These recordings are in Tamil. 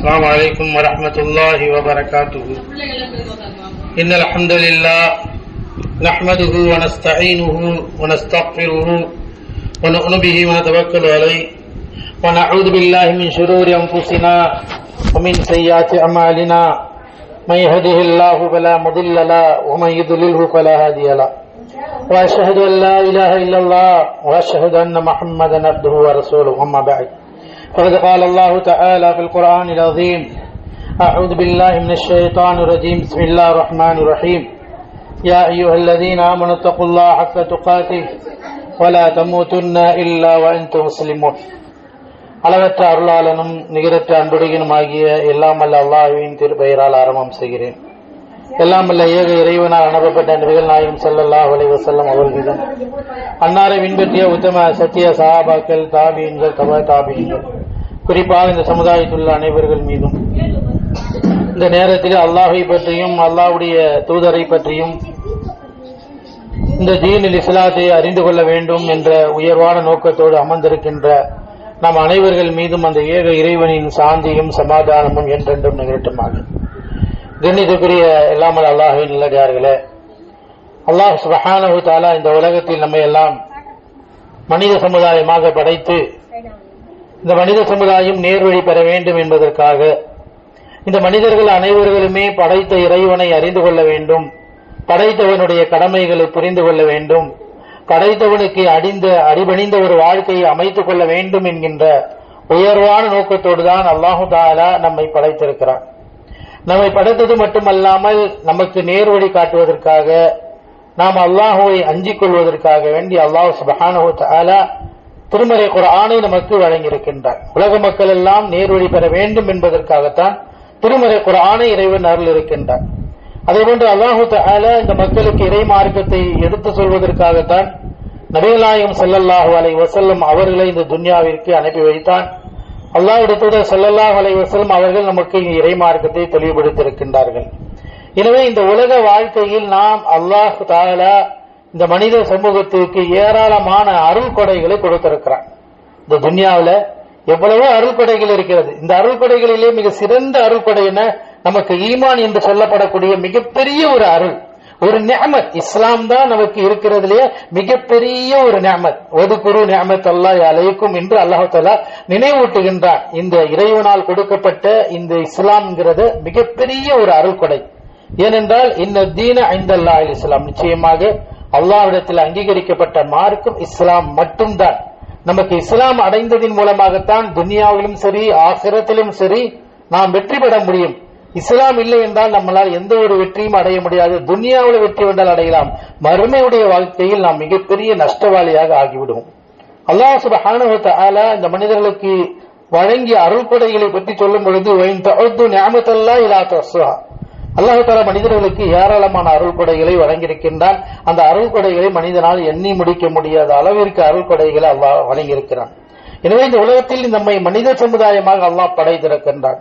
السلام عليكم ورحمة الله وبركاته. إن الحمد لله نحمده ونستعينه ونستغفره ونؤمن به ونتوكل عليه ونعوذ بالله من شرور أنفسنا ومن سيئات أعمالنا. من يهده الله فلا مضل له ومن يضلله فلا هادي له. وأشهد أن لا إله إلا الله وأشهد أن محمدا عبده ورسوله. أما بعد فقد قال الله تعالى في القرآن العظيم: أعوذ بالله من الشيطان الرجيم. بسم الله الرحمن الرحيم. يا أيها الذين آمنوا اتقوا الله حق تقاته ولا تموتن إلا وأنتم مسلمون. அளவற்ற அருளாளனும் நிகரற்ற அன்புடையனுமாகிய எல்லாம் அல்ல அல்லாஹ்வின் திருப்பெயரால் ஆரம்பம் செய்கிறேன். எல்லாம் அல்ல ஏக இறைவனால் அனுப்பப்பட்ட நபிகள் நாயகம் ஸல்லல்லாஹு அலைஹி வஸல்லம் அவர்கள் மீதும் அன்னாரை பின்பற்றிய உத்தம சத்திய சஹாபாக்கள், தாபீன்கள், தபா தாபீன்கள், குறிப்பாக இந்த சமுதாயத்தில் உள்ள அனைவர்கள் மீதும் இந்த நேரத்தில் அல்லாஹை பற்றியும் அல்லாஹ்வுடைய தூதரை பற்றியும் இந்த தீனில் இஸ்லாத்தை அறிந்து கொள்ள வேண்டும் என்ற உயர்வான நோக்கத்தோடு அமர்ந்திருக்கின்ற நம் அனைவர்கள் மீதும் அந்த ஏக இறைவனின் சாந்தியும் சமாதானமும் என்றென்றும் நிகழட்டுமாக. கண்ணியத்துக்குரிய எல்லாம் அல்லாஹ்வின் நல்லடியார்களே, அல்லாஹ் சுப்ஹானஹு தஆலா இந்த உலகத்தில் நம்மை எல்லாம் மனித சமுதாயமாக படைத்து இந்த மனித சமுதாயம் நேர்வழி பெற வேண்டும் என்பதற்காக இந்த மனிதர்கள் அனைவர்களுமே படைத்த இறைவனை அறிந்து கொள்ள வேண்டும், படைத்தவனுடைய கடமைகளை புரிந்து கொள்ள வேண்டும், படைத்தவனுக்கு அடிபணிந்த ஒரு வாழ்க்கையை அமைத்துக் கொள்ள வேண்டும் என்கின்ற உயர்வான நோக்கத்தோடு தான் அல்லாஹு தஆலா நம்மை படைத்திருக்கிறார். நம்மை படைத்தது மட்டுமல்லாமல் நமக்கு நேர்வழி காட்டுவதற்காக, நாம் அல்லாஹுவை அஞ்சிக் கொள்வதற்காக வேண்டி அல்லாஹ் சுப்ஹானஹு தஆலா திருமறை குர்ஆனை நமக்கு வழங்கியிருக்கின்றார். உலக மக்கள் எல்லாம் நேர்வழி பெற வேண்டும் என்பதற்காகத்தான் திருமறை குர்ஆனை இறைவன் அருள் இருக்கின்றார். அதேபோன்று அல்லாஹு தஆலா இந்த மக்களுக்கு இறை மார்க்கத்தை எடுத்து சொல்வதற்காகத்தான் நபிகள் நாயகம் ஸல்லல்லாஹு அலைஹி வஸல்லம் அவர்களை இந்த துன்யாவிற்கு அனுப்பி வைத்தான். அல்லாஹ்வுடைய தூதர் ஸல்லல்லாஹு அலைஹி வஸல்லம் அவர்கள் நமக்கு இறை மார்க்கத்தை தெளிவுபடுத்தியிருக்கின்றார்கள். எனவே இந்த உலக வாழ்க்கையில் நாம் அல்லாஹ் தஆலா இந்த மனித சமூகத்திற்கு ஏராளமான அருள் கொடைகளை கொடுத்திருக்கிறார். இந்த துன்யாவில் எவ்வளவோ அருள் கொடைகள் இருக்கிறது. இந்த அருள் கொடைகளிலே மிக சிறந்த அருள் கொடை என்ன? நமக்கு ஈமான் என்று சொல்லப்படக்கூடிய மிகப்பெரிய ஒரு அருள், ஒரு நிஅமத். இஸ்லாம் தான் நமக்கு இருக்கிறதுலேயே மிகப்பெரிய ஒரு நிஅமத். வதுகுரு நிஅமத் அல்லாஹ் அலைக்கும் என்று அல்லாஹ் தஆலா நினைவூட்டுகின்றார். இந்த இறைவனால் கொடுக்கப்பட்ட இந்த இஸ்லாம்ங்கிறது மிகப்பெரிய ஒரு அருள் கொடை. ஏனென்றால் இன்ன தீன இன்தல்லாஹில் இஸ்லாம், நிச்சயமாக அல்லாஹ்விடத்தில் அங்கீகரிக்கப்பட்ட மார்க்கம் இஸ்லாம் மட்டும்தான். நமக்கு இஸ்லாம் அடைந்ததின் மூலமாகத்தான் துன்யாவிலும் சரி ஆகிரத்திலும் சரி நாம் வெற்றி பெற முடியும். இஸ்லாம் இல்லை என்றால் நம்மளால் எந்த ஒரு வெற்றியும் அடைய முடியாது. துன்யாவில் வெற்றி வென்றால் அடையலாம், மறுமையுடைய வாழ்க்கையில் நாம் மிகப்பெரிய நஷ்டவாளியாக ஆகிவிடுவோம். அல்லாஹ் சுப்ஹானஹு தஆலா இந்த மனிதர்களுக்கு வழங்கிய அருள் கொடைகளை பற்றி சொல்லும் பொழுது அல்லாஹ் தஆலா மனிதர்களுக்கு ஏராளமான அருள் கொடைகளை வழங்கியிருக்கின்றான். அந்த அருள் கொடைகளை மனிதனால் எண்ணி முடிக்க முடியாத அளவிற்கு அருள் கொடைகளை அல்லாஹ் வழங்கியிருக்கிறான். எனவே இந்த உலகத்தில் நம்மை மனித சமுதாயமாக அல்லாஹ் படைத்திருக்கின்றான்.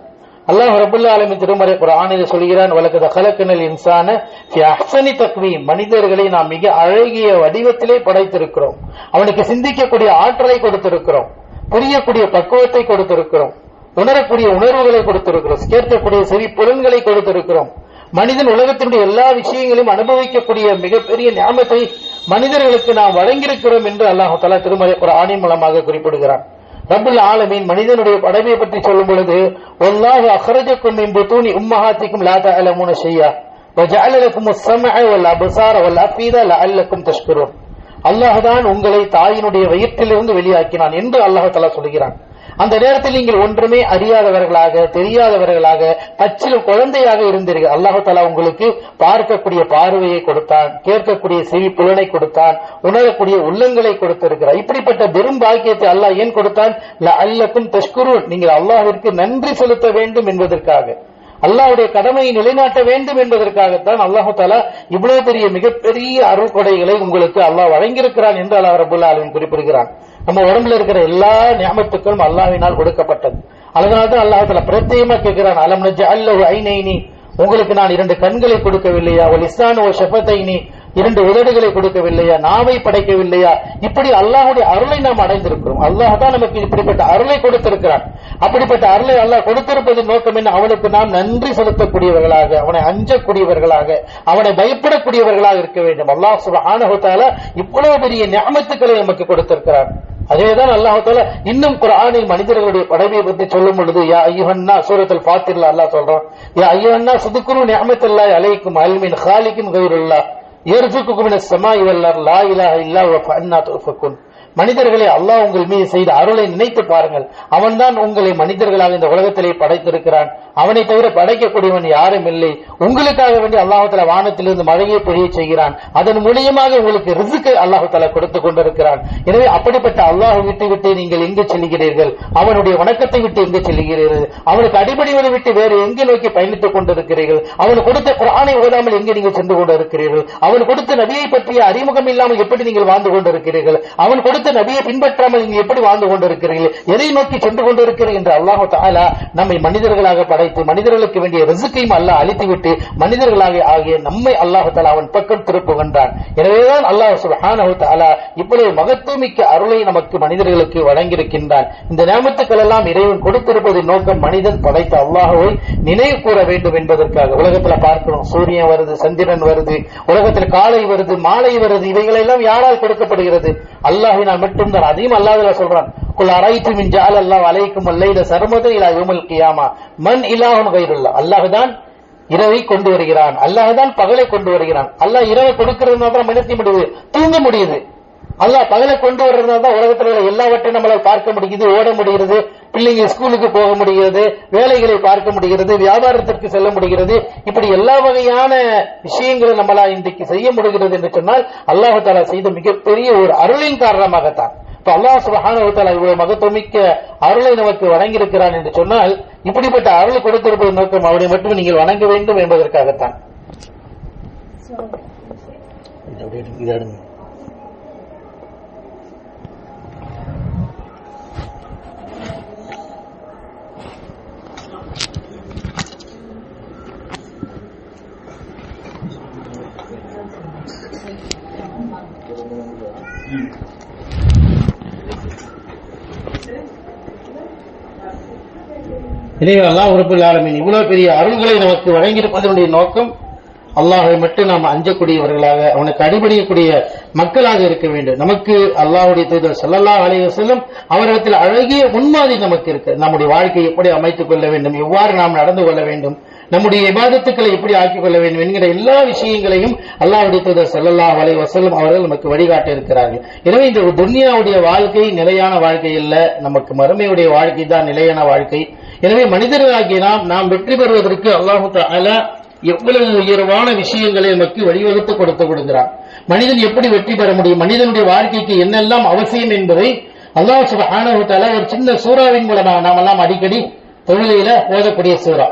அல்லாஹ் ரப்பல் ஆலமீன் திருமறை குர்ஆனில் சொல்கிறான்: வலகத் கலக்னல் இன்சான ஃபீ அஹ்ஸனி தக்வீம், மனிதர்களை நாம் மிக அழகிய வடிவத்திலே படைத்திருக்கிறோம். அவனுக்கு சிந்திக்கக்கூடிய ஆற்றலை கொடுத்திருக்கிறோம், புரியக்கூடிய பக்குவத்தை கொடுத்திருக்கிறோம், உணரக்கூடிய உணர்வுகளை கொடுத்திருக்கிறோம், கேட்கக்கூடிய செவி புலன்களை கொடுத்திருக்கிறோம். மனிதன் உலகத்தினுடைய எல்லா விஷயங்களையும் அனுபவிக்கக்கூடிய மிகப்பெரிய நியாமத்தை மனிதர்களுக்கு நாம் வழங்கியிருக்கிறோம் என்று அல்லாஹ் தஆலா திருமறை குர்ஆனின் மூலமாக குறிப்பிடுகிறான். ரப்பல் ஆலமீன் மனிதனுடைய படைப்பை பற்றி சொல்லும் பொழுது வல்லாஹு அக்ரஜக்கும் மின் புதூனி உம்மஹாத்திக்கும் லா தஅலமூன ஷையா வஜஅல லக்குமுஸ் ஸம்அ வல் அப்சார வல் அஃபீத லஅல்லக்கும் தஷ்குரூன், அல்லாஹ் தான் உங்களை தாயினுடைய வயிற்றிலிருந்து வெளியாக்கினான் என்று அல்லாஹ் தஆலா சொல்கிறான். அந்த நேரத்தில் நீங்கள் ஒன்றுமே அறியாதவர்களாக, தெரியாதவர்களாக, பச்சிலும் குழந்தையாக இருந்தீர்கள். அல்லாஹ் தஆலா உங்களுக்கு பார்க்கக்கூடிய பார்வையை கொடுத்தான், கேட்கக்கூடிய செவி புலனை கொடுத்தான், உணரக்கூடிய உள்ளங்களை கொடுத்திருக்கிறார். இப்படிப்பட்ட பெரும் பாக்கியத்தை அல்லாஹ் ஏன் கொடுத்தான்? லஅல்லக்கும் தஷ்குரூன், நீங்கள் அல்லாஹ்விற்கு நன்றி செலுத்த வேண்டும் என்பதற்காக, அல்லாஹ்வுடைய கடமையை நிலைநாட்ட வேண்டும் என்பதற்காகத்தான் அல்லாஹ் தஆலா இவ்வளவு பெரிய மிகப்பெரிய அருள் கொடைகளை உங்களுக்கு அல்லாஹ் வழங்கியிருக்கிறான் என்று அல்லாஹ் ரப்பல் ஆலமீன் குறிப்பிடுகிறான். நம்ம உடம்புல இருக்கிற எல்லா நியமத்துக்களும் அல்லாஹ்வினால் கொடுக்கப்பட்டது. அதனால்தான் அல்லாஹ் தஆலா பிரத்யேகமா கேட்கிறான்: அலம் நஜஅல் லஹு ஐனைனி, உங்களுக்கு நான் 2 கண்களை கொடுக்கவில்லையா? வல் லிஸான வ ஷஃபதைனி, 2 உதடுகளை கொடுக்கவில்லையா, நாவை படைக்கவில்லையா? இப்படி அல்லாஹ்வுடைய அருளை நாம் அடைந்திருக்கிறோம். அல்லாஹ் தான் நமக்கு இப்படிப்பட்ட அருளை கொடுத்திருக்கிறான். அப்படிப்பட்ட அருளை அல்லாஹ் கொடுத்திருப்பதன் நோக்கம் என்ன? அவனுக்கு நாம் நன்றி செலுத்தக்கூடியவர்களாக, அவனை அஞ்சக்கூடியவர்களாக, அவனை பயப்படக்கூடியவர்களாக இருக்க வேண்டும். அல்லாஹ் சுப்ஹானஹு வ தஆலா இவ்வளவு பெரிய நிஅமத்துக்களை நமக்கு கொடுத்திருக்கிறான். அதேதான் அல்லாஹ் தஆலா இன்னும் குர்ஆனில் மனிதர்களுடைய படைப்பை பற்றி சொல்லும் பொழுது யா அய்யுஹன்னா சூரத்துல் ஃபாத்திர்ல அல்லாஹ் சொல்றான், யா அய்யுஹன்னா சுதுக்குரு நிஅமத்தல்லாஹி அலைக்கும் ஹல் மின் காலிகின் கைருல்லாஹ் யர்சுகுக்கும் மினஸ் ஸமாஇ வல் அர்தி லா இலாஹா இல்லா ஹுவ ஃபஅன்னா துஃபகுன். மனிதர்களே, அல்லாஹ் உங்கள் மீது செய்த அருளை நினைத்து பாருங்கள். அவன்தான் உங்களை மனிதர்களாக இந்த உலகத்திலே படைத்திருக்கிறான். அவனை தவிர படைக்கக்கூடியவன் யாரும் இல்லை. உங்களுக்காக வேண்டி அல்லாஹ் தஆலா வானத்திலிருந்து மழையை பொழிய செய்கிறான். அதன் மூலியமாக உங்களுக்கு ரிஸ்கை அல்லாஹ் தஆலா கொடுத்து கொண்டிருக்கிறான். எனவே அப்படிப்பட்ட அல்லாஹ் விட்டு நீங்கள் எங்கு செல்கிறீர்கள்? அவனுடைய வணக்கத்தை விட்டு எங்கு செல்கிறீர்கள்? அவனுக்கு அடிபணிவதை விட்டு வேறு எங்கு நோக்கி பயணித்துக் கொண்டிருக்கிறீர்கள்? அவன் கொடுத்த குர்ஆனை ஓதாமல் எங்கே நீங்கள் சென்று கொண்டிருக்கிறீர்கள்? அவன் கொடுத்த நபியை பற்றிய அறிமுகம் இல்லாமல் எப்படி நீங்கள் வாழ்ந்து கொண்டிருக்கிறீர்கள்? அவன் கொடுத்த நபியை பின்பற்றாமல் நீங்கள் எப்படி வாழ்ந்து கொண்டிருக்கிறீர்கள்? எதை நோக்கி சென்று கொண்டிருக்கிறீர்கள் என்று அல்லாஹ் தஆலா நம்மை மனிதர்களாக படைத்து மனிதர்களுக்கு வேண்டிய ரிஸ்கையும் அல்லாஹ் அளித்துவிட்டு மனிதர்களாக ஆகிய நம்மை அல்லாஹ் தஆலா அவன் பக்கம் திருப்புகின்றான். எனவேதான் அல்லாஹ் சுப்ஹானஹு வ தஆலா இவ்வளவு மகத்துவமிக்க அருளை நமக்கு மனிதர்களுக்கு வழங்கியிருக்கின்றான். இந்த நியமத்துக்கள் எல்லாம் இறைவன் கொடுத்திருப்பதின் நோக்கம் மனிதன் படைத்த அல்லாஹ்வை நினைவு கூற வேண்டும் என்பதற்காக. உலகத்துல பார்க்கிறோம், சூரியன் வருது, சந்திரன் வருது, உலகத்தில் காலை வருது, மாலை வருது. இவைகள் எல்லாம் யாரால் கொடுக்கப்படுகிறது? அல்லாஹ்வினால் மட்டும்தான். அதையும் அல்லாஹ் சொல்றான், குல் அரைத்தும் இன் ஜஅல அல்லாஹு அலைக்கும் அல்லைல சர்மதன் இலா யௌமில் கியாமா மன் இலாஹுன் கைருல்லாஹ். அல்லாஹ் தான் இரவை கொண்டு வருகிறான், அல்லாஹ் தான் பகலை கொண்டு வருகிறான். அல்லாஹ் இரவை கொடுக்கிறதுனால தான் மனிதன் முடியுது, தூங்க முடியுது. அல்லாஹ் பகலை கொண்டு வர்றதுனால தான் உலகத்தில் உள்ள எல்லாவற்றையும் நம்மளால் பார்க்க முடியுது, ஓட முடிகிறது, பிள்ளைங்க ஸ்கூலுக்கு போக முடிகிறது, வேலைகளை பார்க்க முடிகிறது, வியாபாரத்திற்கு செல்ல முடிகிறது. இப்படி எல்லா வகையான விஷயங்களை நம்மளால் இன்றைக்கு செய்ய முடிகிறது என்று சொன்னால் அல்லாஹ் தஆலா செய்த மிகப்பெரிய ஒரு அருளின் காரணமாகத்தான். இப்ப அல்லாஹ் சுப்ஹானஹு வ தஆலா இவ்வளவு மகத்துவமிக்க அருளை நமக்கு வழங்கியிருக்கிறான் என்று சொன்னால் இப்படிப்பட்ட அருள் கொடுத்திருப்பதன் நோக்கம் அவனை மட்டும் நீங்கள் வணங்க வேண்டும் என்பதற்காகத்தான். எனவே அல்லாஹ் ரப்பல் ஆலமீன் இவ்வளவு பெரிய அருள்களை நமக்கு வழங்கியிருப்பதனுடைய நோக்கம் அல்லாஹை மட்டும் நாம் அஞ்சக்கூடியவர்களாக, அவனுக்கு அடிபணியக்கூடிய மக்களாக இருக்க வேண்டும். நமக்கு அல்லாஹ்வுடைய தூதர் ஸல்லல்லாஹு அலைஹி வஸல்லம் அவரிடத்தில் அழகிய முன்மாதிரி நமக்கு இருக்கு. நம்முடைய வாழ்க்கையை எப்படி அமைத்துக் கொள்ள வேண்டும், எவ்வாறு நாம் நடந்து கொள்ள வேண்டும், நம்முடைய இபாதத்துக்களை எப்படி ஆக்கிக் கொள்ள வேண்டும் என்கிற எல்லா விஷயங்களையும் அல்லாஹ்வுடைய தூதர் ஸல்லல்லாஹு அலைஹி வஸல்லம் அவர்கள் நமக்கு வழிகாட்ட இருக்கிறார்கள். எனவே இந்த துன்யாவுடைய வாழ்க்கை நிலையான வாழ்க்கை இல்ல, நமக்கு மறுமையுடைய வாழ்க்கை தான் நிலையான வாழ்க்கை. எனவே மனிதர்களாகிய நாம் வெற்றி பெறுவதற்கு அல்லாஹ் தஆலா எவ்வளவு உயர்வான விஷயங்களை நமக்கு வழிவகுத்து கொடுத்து கொடுக்கிறார். மனிதன் எப்படி வெற்றி பெற முடியும், மனிதனுடைய வாழ்க்கைக்கு என்னெல்லாம் அவசியம் என்பதை அல்லாஹ் சுப்ஹானஹு வ தஆலா ஒரு சின்ன சூறாவின் மூலமாக நாம் எல்லாம் அடிக்கடி தொழுகையில ஓதக்கூடிய சூறா,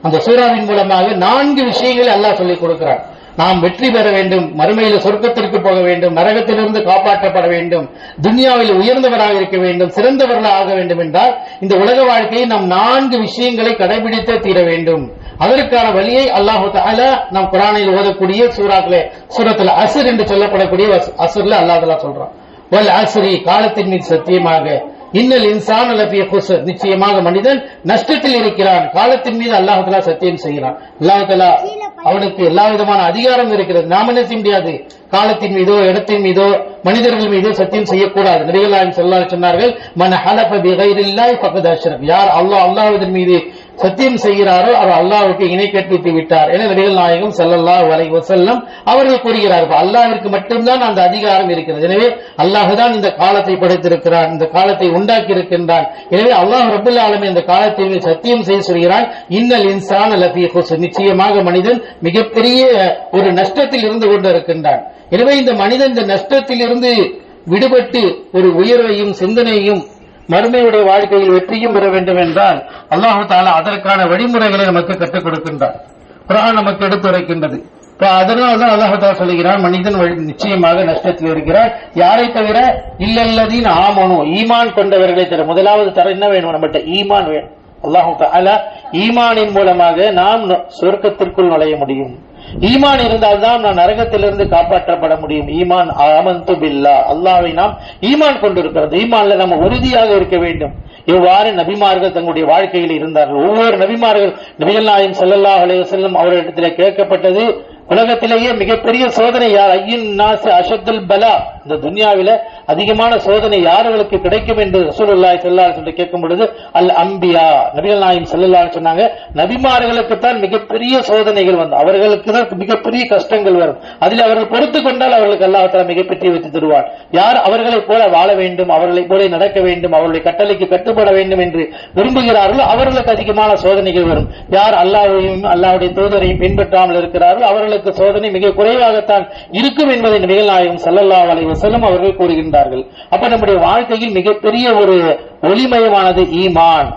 அந்த சூறாவின் மூலமாக 4 விஷயங்களை அல்லாஹ் சொல்லிக் கொடுக்கிறார். நாம் வெற்றி பெற வேண்டும், மறுமையில் சொர்க்கத்திற்கு போக வேண்டும், நரகத்திலிருந்து காப்பாற்றப்பட வேண்டும், துன்யாவில் உயர்ந்தவராக இருக்க வேண்டும், சிறந்தவர்களாக ஆக வேண்டும் என்றால் இந்த உலக வாழ்க்கையை நாம் 4 விஷயங்களை கடைபிடித்தே தீர வேண்டும். அதற்கான வழியை அல்லாஹ் தஆலா நாம் குர்ஆனில் ஓதக்கூடிய சூறாக்களே சூரத்துல் அஸ்ர் என்று சொல்லப்படக்கூடிய அஸ்ர்ல அல்லாஹ் தஆலா சொல்றான், வல் அஸ்ரி காலத்தின் மீது சத்தியமாக, இன்னல் இன்சான லஃபீ குஸ்ர் நிச்சயமாக மனிதன் நஷ்டத்தில் இருக்கிறான். காலத்தின் மீது அல்லாஹ் தஆலா சத்தியம் செய்கிறான். அல்லாஹ் தஆலா அவனுக்கு எல்லா விதமான அதிகாரம் இருக்கிறது. நாம் என்ன செய்ய முடியாது, காலத்தின் மீதோ இடத்தின் மீதோ மனிதர்கள் மீதோ சத்தியம் செய்யக்கூடாது. நபிகள் நாயகம் ஸல்லல்லாஹு அலைஹி வஸல்லம் சொன்னார்கள், மன் ஹலஃப பிகைரில்லாஹி ஃபக்கத் அஷ்ரக், யார் அல்லாஹ்வின் மீது சத்தியம் செய்கிறாரோ அவர் அல்லாஹ்வுக்கு இணை கற்பித்து விட்டார் என நபிகள் நாயகம் ஸல்லல்லாஹு அலைஹி வஸல்லம் அவர்கள் கூறுகிறார்கள். அல்லாஹ்விற்கு மட்டும்தான் அந்த அதிகாரம் இருக்கிறது. எனவே அல்லாஹ் தான் இந்த காலத்தை படைத்திருக்கிறான், இந்த காலத்தை உண்டாக்கி இருக்கின்றான். எனவே அல்லாஹ் ரப்பல் ஆலமீன் இந்த காலத்தை சத்தியம் செய்து சொல்கிறான், இன்னல் இன்சான லஃபீ குஸ்ர் நிச்சயமாக மனிதன் மிகப்பெரிய ஒரு நஷ்டத்தில் இருந்து கொண்டிருக்கின்றான். எனவே இந்த மனிதன் இந்த நஷ்டத்தில் இருந்து விடுபட்டு ஒரு உயர்வையும் சிந்தனையும் மறுமையுடைய வாழ்க்கையில் வெற்றியும் பெற வேண்டும் என்றால் அல்லாஹ் தஆலா அதற்கான வழிமுறைகளை நமக்கு கற்றுக் கொடுக்கின்றார். குர்ஆன் நமக்கு எடுத்துரைக்கின்றது. அதனால்தான் அல்லாஹ் தஆலா சொல்கிறான், மனிதன் நிச்சயமாக நஷ்டத்தில் இருக்கிறார். யாரை தவிர இல்லல்லதீன ஆமனு, ஈமான் கொண்டவர்களை தவிர. முதலாவது தர என்ன வேணும், நம்மகிட்ட ஈமான் வேணும். அல்லாஹ் தஆலா ஈமானின் மூலமாக நாம் சொர்க்கத்திற்குள் நுழைய முடியும். ஈமான் இருந்தால்தான் நான் நரகத்திலிருந்து காப்பாற்றப்பட முடியும். ஈமான் ஆமன்து பில்லாஹ், அல்லாஹ்வை நாம் ஈமான் கொண்டிருக்கிறது. ஈமான்ல நம்ம உறுதியாக இருக்க வேண்டும். எவ்வாறு நபிமார்கள் தங்களுடைய வாழ்க்கையில் இருந்தார்கள். ஒவ்வொரு நபிமார்கள், நபிகள் நாயகம் ஸல்லல்லாஹு அலைஹி வஸல்லம் அவர்களிடத்தில் கேட்கப்பட்டது, உலகத்திலேயே மிகப்பெரிய சோதனை யார்? ஐயின் நாஸ் அஷத்துல் பலா, இந்த துன்யாவில அதிகமான சோதனை யார்களுக்கு கிடைக்கும் என்று ரசூலுல்லாஹி ஸல்லல்லாஹு அலைஹி வஸல்லம் கேட்கும் பொழுது அல் அம்பியா, நபிகள் நாயகம் ஸல்லல்லாஹு அலைஹி சொன்னாங்க, நபிமார்களுக்கு தான் மிகப்பெரிய சோதனைகள் வந்து அவர்களுக்கு தான் மிகப்பெரிய கஷ்டங்கள் வரும். அதில் அவர்கள் பொறுத்து கொண்டால் அவர்களுக்கு அல்லாஹ் தஆலா மிகப்பெரிய வெற்றி தருவார். யார் அவர்களைப் போல வாழ வேண்டும், அவர்களைப் போல நடக்க வேண்டும், அவருடைய கட்டளைக்கு கட்டுப்பட வேண்டும் என்று விரும்புகிறார்களோ அவர்களுக்கு அதிகமான சோதனைகள் வரும். யார் அல்லாஹ்வையும் அல்லாஹ்வுடைய தூதரையும் பின்பற்றாமல் இருக்கிறார்களோ அவர்களுக்கு சோதனை மிக குறைவாகத்தான் இருக்கும் என்பதை நபிகள் நாயகம் ஸல்லல்லாஹு அலைஹி வஸல்லம் அவர்கள் கூறுகின்றார்கள். அப்ப நம்முடைய வாழ்க்கையில் மிகப்பெரிய ஒரு ஒளிமயமானது ஈமான்,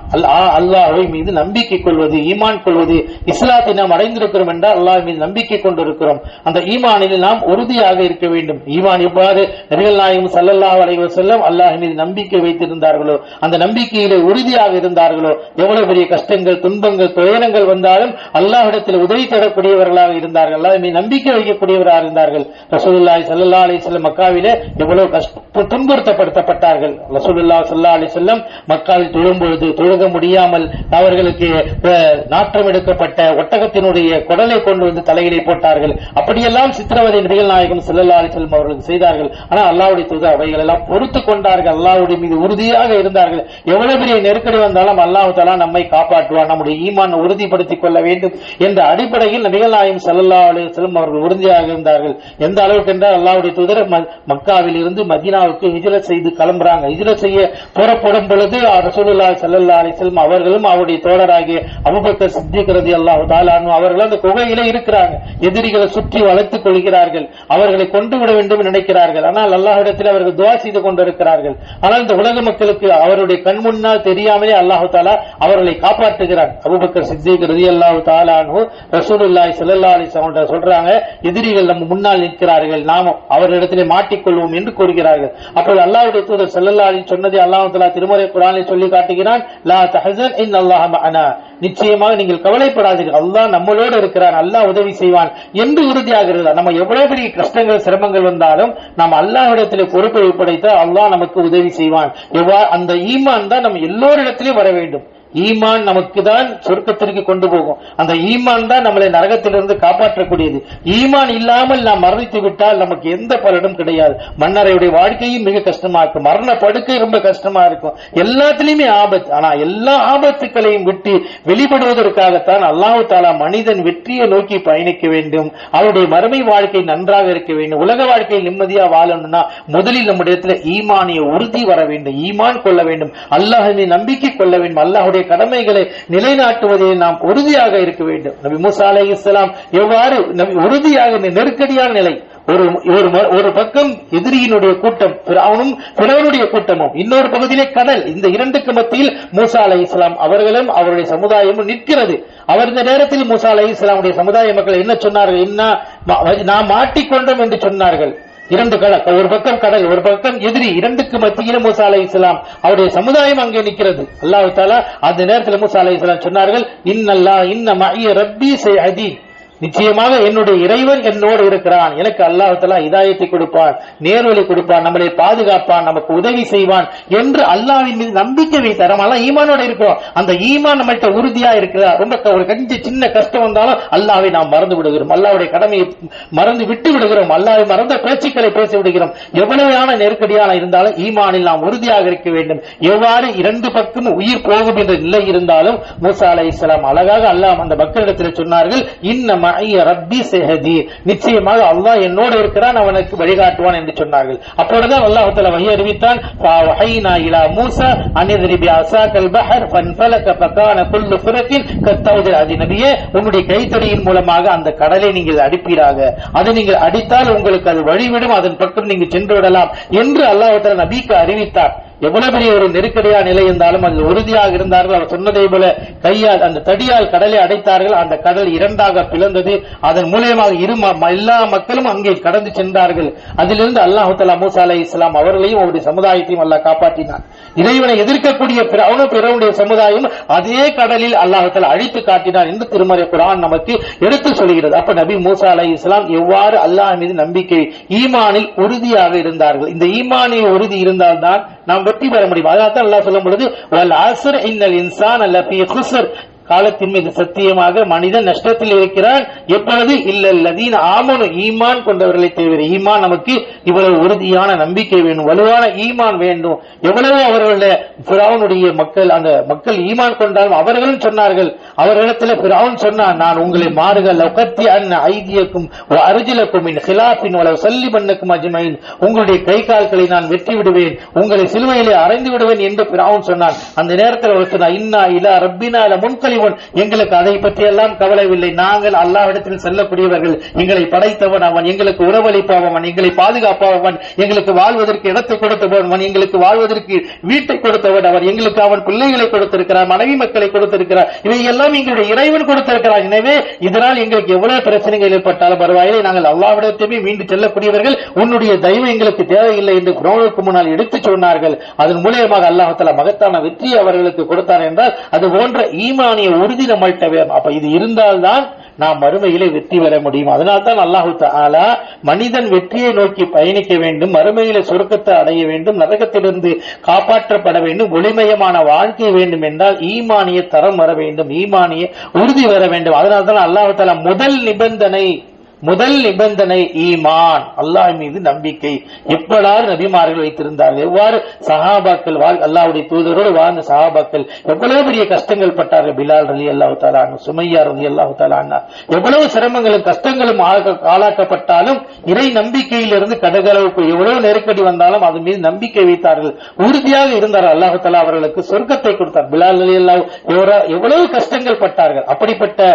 அல்லாஹ்வை மீது நம்பிக்கை கொள்வது, ஈமான் கொள்வது. இஸ்லாத்தை நாம் அடைந்திருக்கிறோம் என்றால் அல்லாஹ் மீது நம்பிக்கை கொண்டிருக்கிறோம். அந்த ஈமானில் நாம் உறுதியாக இருக்க வேண்டும். ஈமான் எவ்வாறு நபிகள் நாயகம் ஸல்லல்லாஹு அலைஹி வஸல்லம் அல்லாஹ் மீது நம்பிக்கை வைத்திருந்தார்களோ, அந்த நம்பிக்கையிலே உறுதியாக இருந்தார்களோ, எவ்வளவு பெரிய கஷ்டங்கள், துன்பங்கள், துயரங்கள் வந்தாலும் அல்லாஹ்விடத்தில் உதவி தரக்கூடியவர்களாக இருந்தார்கள், அல்லாஹ் மீது நம்பிக்கை வைக்கக்கூடியவராக இருந்தார்கள். ரசூலுல்லாஹி ஸல்லல்லாஹு அலைஹி வஸல்லம் மக்காவிலே எவ்வளவு துன்புறுத்தப்பட்டார்கள். ரசூலுல்லாஹி ஸல்லல்லாஹு அலைஹி வஸல்லம் மக்காவில் தொழும்பொழுது தொழுக முடியாமல் அவர்களுக்கு நாற்றம் எடுக்கப்பட்ட ஒட்டகத்தினுடைய குடலை கொண்டு வந்து தலையிலே போட்டார்கள். அப்படியெல்லாம் சித்திரவதை நபிகள் நாயகம் ஸல்லல்லாஹு அலைஹி வஸல்லம் அவர்களுக்கு செய்தார்கள். ஆனால் அல்லாஹ்வுடைய தூதர் அவைகள் எல்லாம் பொறுத்து கொண்டார்கள், அல்லாஹ்வுடைய மீது உறுதியாக இருந்தார்கள். எவ்வளவு பெரிய நெருக்கடி வந்தாலும் அல்லாஹ் தஆலா நம்மை காப்பாற்றுவார். நம்முடைய ஈமான் உறுதிப்படுத்திக் கொள்ள வேண்டும் என்ற அடிப்படையில் நபிகள் நாயகம் ஸல்லல்லாஹு அலைஹி வஸல்லம் அவர்கள் உறுதியாக இருந்தார்கள். எந்த அளவுக்கு என்றால் அல்லாஹ்வுடைய தூதர் மக்காவில் இருந்து மதீனாவுக்கு ஹிஜ்ரத் செய்து கிளம்புறாங்க. ஹிஜ்ரத் செய்ய புறப்படும் பொழுது ரசூலுல்லாஹி ஸல்லல்லாஹு அலைஹி வஸல்லம் அவர்களும் அவருடைய தோழராகிய அபூபக்கர் சித்திக் ரலியல்லாஹு தஆலா அன்ஹு அவர்கள் அந்த குகையிலே இருக்கிறாங்க. எதிரிகளை சுற்றி வளைத்துக் கொள்கிறார்கள், அவர்களை கொண்டு விட வேண்டும் நினைக்கிறார்கள். ஆனால் அல்லாஹ்விடத்தில் அவர்கள் துஆ செய்து கொண்டிருக்கிறார்கள். ஆனால் இந்த உலக மக்களுக்கு அவருடைய கண் முன்னால் தெரியாமலே அல்லாஹ் தஆலா அவர்களை காப்பாற்றுகிறார். அபூபக்கர் சித்திக் ரலியல்லாஹு தஆலா அன்ஹு ரசூலுல்லாஹி ஸல்லல்லாஹு அலைஹி வஸல்லம் சொல்றாங்க, எதிரிகள் நம்ம முன்னால் நிற்கிறார்கள், நாம் அவர்களிடத்திலே மாட்டிக்கொள்வோம் என்று கூறுகிறார்கள். அப்போது அல்லாஹ்வுடைய தூதர் ஸல்லல்லாஹு அலைஹி சொன்னதை அல்லாஹ் தஆலா திருமறை குர்ஆனில் சொல்லி காட்டுகிறான், லா தஹஸன் இன்னல்லாஹ மஅனா, நிச்சயமாக நீங்கள் கவலைப்படாதீர்கள், அல்லாஹ் நம்மளோடு இருக்கிறான், அல்லாஹ் உதவி செய்வான் என்று உறுதியாக இருந்தார். நம்ம எவ்வளவு பெரிய கஷ்டங்கள் சிரமங்கள் வந்தாலும் நாம் அல்லாஹ்விடத்திலே பொறுப்பை ஒப்படைத்தால் அல்லாஹ் நமக்கு உதவி செய்வான். அந்த ஈமான் தான் நம்ம எல்லோரிடத்திலும் வர வேண்டும். ஈமான் நமக்கு தான் சொர்க்கத்திற்கு கொண்டு போகும். அந்த ஈமான் தான் நம்மளை நரகத்திலிருந்து காப்பாற்றக்கூடியது. ஈமான் இல்லாமல் நாம் மரணித்து விட்டால் நமக்கு எந்த பலனும் கிடையாது. மன்னரையுடைய வாழ்க்கையும் மிக கஷ்டமா இருக்கும், மரண படுக்கை ரொம்ப கஷ்டமா இருக்கும், எல்லாத்திலுமே ஆபத்து. ஆனா எல்லா ஆபத்துக்களையும் விட்டு வெளிப்படுவதற்காகத்தான் அல்லாஹ் தஆலா மனிதன் வெற்றியை நோக்கி பயணிக்க வேண்டும். அவருடைய மறுமை வாழ்க்கை நன்றாக இருக்க வேண்டும். உலக வாழ்க்கையில் நிம்மதியா வாழணும்னா முதலில் நம்முடைய இடத்துல ஈமானிய உறுதி வர வேண்டும், ஈமான் கொள்ள வேண்டும், அல்லாஹ்வை நம்பிக்கை கொள்ள வேண்டும், அல்லாஹ்வுடைய கடமைகளை நிலைநாட்டுவதில் நாம் உறுதியாக இருக்க வேண்டும். நபி மூசா அலைஹிஸ்ஸலாம் எவ்வாறு உறுதியாக, நெருக்கடியான நிலை, ஒரு பக்கம் எதிரியினுடைய கூட்டம் பிறவனுடைய கூட்டமும், இன்னொரு பகுதியிலே கடல், இந்த இரண்டுக்கு மத்தியில் மூசா அலைஹிஸ்ஸலாம் அவர்களும் அவருடைய சமுதாயமும் நிற்கிறது. அவர் இந்த நேரத்தில் மூசா அலைஹிஸ்ஸலாமுடைய சமுதாய மக்கள் என்ன சொன்னார்கள்? நாம் மாட்டிக்கொண்டோம் என்று சொன்னார்கள். இரண்டு கடல், ஒரு பக்கம் கடல், ஒரு பக்கம் எதிரி, இரண்டுக்கு மத்தியில் மூசா அலைஹிஸ்ஸலாம் அவருடைய சமுதாயம் அங்கே நிற்கிறது. அல்லாஹ் தஆலா அந்த நேரத்தில் மூசா அலைஹிஸ்ஸலாம் சொன்னார்கள், இன்ன மஇய ரப்பி சயஹ்தீன், நிச்சயமாக என்னுடைய இறைவன் என்னோடு இருக்கிறான், எனக்கு அல்லாஹ் தஆலா ஹிதாயத்தை கொடுப்பான், நேர்வழி கொடுப்பான், நம்மளை பாதுகாப்பான், நமக்கு உதவி செய்வான் என்று அல்லாஹ்வின் மீது நம்பிக்கை வைத்தார். நம்ம எல்லாம் ஈமானோட இருக்கிறோம். அந்த ஈமான் நம்மள்ட்ட உறுதியா இருக்கிறா. ரொம்ப ஒரு சின்ன கஷ்டம் வந்தாலும் அல்லாஹ்வை நாம் மறந்து விடுகிறோம், அல்லாஹ்வுடைய கடமையை மறந்து விட்டு விடுகிறோம், அல்லாஹ்வை மறந்த பேச்சுக்களை பேசி விடுகிறோம். எவ்வளவான நெருக்கடியான இருந்தாலும் ஈமானில் நாம் உறுதியாக இருக்க வேண்டும். எவ்வாறு இரண்டு பக்கம் உயிர் போகும் என்ற நிலை இருந்தாலும் மூசா அலைஹிஸ்ஸலாம் அழகாக அல்லாஹ் அந்த மக்களிடத்தில் சொன்னார்கள், நிச்சயமாக அல்லாஹ் என்னோடு இருக்கிறான், அவனுக்கு வழிகாட்டுவான் என்று சொன்னார்கள். அப்பொழுதுதான் அல்லாஹ் தஆலா வஹி அறிவித்தான், ஃபவஹைனா இலா மூஸா அன்இத்ரி பிஅஸாகல் பஹர் ஃபன்ஃபலக ஃபகான குல்லு ஃபிரகின் கத்தௌதில் அதி, நபியே உங்களுடைய கைத்தடியின் மூலமாக அந்த கடலை நீங்கள் அடிப்பீராக, அதை நீங்கள் அடித்தால் உங்களுக்கு அது வழிவிடும், அதன் பக்கம் நீங்கள் சென்று விடலாம் என்று அல்லாஹ் தஆலா நபிக்கு அறிவித்தார். எவ்வளவு பெரிய ஒரு நெருக்கடியான நிலை இருந்தாலும் அதில் உறுதியாக இருந்தார்கள். அவர் சொன்னதை போல கையால் அந்த தடியால் கடலை அடைத்தார்கள். அந்த கடல் இரண்டாக பிளந்தது. அதன் மூலமாக எல்லா மக்களும் அங்கே கடந்து சென்றார்கள். அதிலிருந்து அல்லாஹ் தஆலா மூசா அலைஹிஸ்ஸலாம் அவர்களையும் அவருடைய சமுதாயத்தையும் அல்லாஹ் காப்பாற்றினார். இறைவனை எதிர்க்கக்கூடிய பிறவுடைய சமுதாயம் அதே கடலில் அல்லாஹ் தஆலா அழித்து காட்டினார் என்று திருமறை குர்ஆன் நமக்கு எடுத்து சொல்கிறது. அப்ப நபி மூசா அலைஹிஸ்ஸலாம் எவ்வாறு அல்லாஹ் மீது நம்பிக்கை ஈமானில் உறுதியாக இருந்தார்கள். இந்த ஈமானில் உறுதி இருந்தால்தான் நாம் வெற்றி பெற முடியும். அதனால தான் அல்லாஹ் சொல்லும் பொழுது வல் அஸ்ர் இன்னல் இன்சான லஃபீ குஸ்ர், காலத்தின் மீது சத்தியமாக மனிதன் நஷ்டத்தில் இருக்கிறான். எப்பொழுது இல்லல்லதீன ஆமனு, ஈமான் கொண்டவர்களை தவிர. ஈமான் நமக்கு இவ்வளவு உறுதியான நம்பிக்கை வேண்டும், வலுவான ஈமான் வேண்டும். எவ்வளவு அவர்களுடைய ஃபிரௌனுடைய மக்கள், அந்த மக்கள் ஈமான் கொண்டாலும் அவர்களும் சொன்னார்கள், அவர்களிடத்தில் ஃபிரௌன் சொன்னான், நான் உங்களை மாறுகள் லகத்தி அன் ஐதியக்கும் வ அர்ஜுலக்கும் மின் ஹிலாஃபின் வ லஸல்லிபன்னக்கும் அஜ்மைன், உங்களுடைய கை கால்களை நான் வெட்டி விடுவேன், உங்களை சிலுவையிலே அறைந்து விடுவேன் என்று ஃபிரௌன் சொன்னான். அந்த நேரத்தில் அவர் சொன்னார், இன்னா இலா ரப்பினா லமுன்கலிபூன், எங்களுக்கு அதை பற்றி எல்லாம் கவலையில்லை, நாங்கள் அல்லாஹ்விடத்தில் செல்லக்கூடியவர்கள், எங்களை படைத்தவன் அவன், எங்களுக்கு உறவளிப்பவன், எங்களை பாதுகாப்பவன், எங்களுக்கு வாழ்வதற்கு இடத்தை கொடுத்தவன், எங்களுக்கு வாழ்வதற்கு வீட்டை கொடுத்தவன் அவன், எங்களுக்கு அவன் பிள்ளைகளை கொடுத்திருக்கிறார், மனைவி மக்களை கொடுத்திருக்கிறார், இவை எல்லாம் எங்களுடைய இறைவன் கொடுத்திருக்கிறார். எனவே இதனால் எங்களுக்கு எவ்வளவு பிரச்சனைகள் ஏற்பட்டாலும் பரவாயில்லை, நாங்கள் அல்லாஹ்விடத்தையே மீண்டு செல்லக்கூடியவர்கள், உன்னுடைய தயவு எங்களுக்கு தேவையில்லை என்று ஃபிரௌனுக்கு முன்னால் எடுத்து சொன்னார்கள். அதன் மூலமாக அல்லாஹ் தஆலா மகத்தான வெற்றி அவர்களுக்கு கொடுத்தார் என்றால் அது போன்ற ஈமானிய உறுதி நம்மள்கிட்ட வேணும். அப்ப இது இருந்தால்தான் நாம் மறுமையிலே வெற்றி பெற முடியும். அதனால்தான் அல்லாஹு தஆலா மனிதன் வெற்றியை நோக்கி பயணிக்க வேண்டும், மறுமையிலே சொர்க்கத்தை அடைய வேண்டும், நரகத்திலிருந்து காப்பாற்றப்பட வேண்டும், ஒளிமயமான வாழ்க்கை வேண்டும் என்றால் ஈமானிய தரம் வர வேண்டும், ஈமானிய உறுதி வர வேண்டும். அதனால்தான் அல்லாஹு தஆலா முதல் நிபந்தனை ஈமான், அல்லாஹ் மீது நம்பிக்கை. எப்படாறு நபிமார்கள் வைத்திருந்தார்கள், எவ்வாறு சஹாபாக்கள் அல்லாஹ்வுடைய தூதரோடு வாழ்ந்த சஹாபாக்கள் எவ்வளவு பெரிய கஷ்டங்கள் பட்டார்கள். பிலால் ரலியல்லாஹு தஆலா அன்ஹு, சுமையா ரலியல்லாஹு தஆலா அன்ஹா, எவ்வளவு சிரமங்களும் கஷ்டங்களும் ஆளாக்கப்பட்டாலும் இறை நம்பிக்கையிலிருந்து கடகளவுக்கு எவ்வளவு நெருக்கடி வந்தாலும் அது மீது நம்பிக்கை வைத்தார்கள், உறுதியாக இருந்தார்கள். அல்லாஹ் தஆலா அவர்களுக்கு சொர்க்கத்தை கொடுத்தார். பிலால் ரலியல்லாஹு எவ்வளவு கஷ்டங்கள் பட்டார்கள். அப்படிப்பட்ட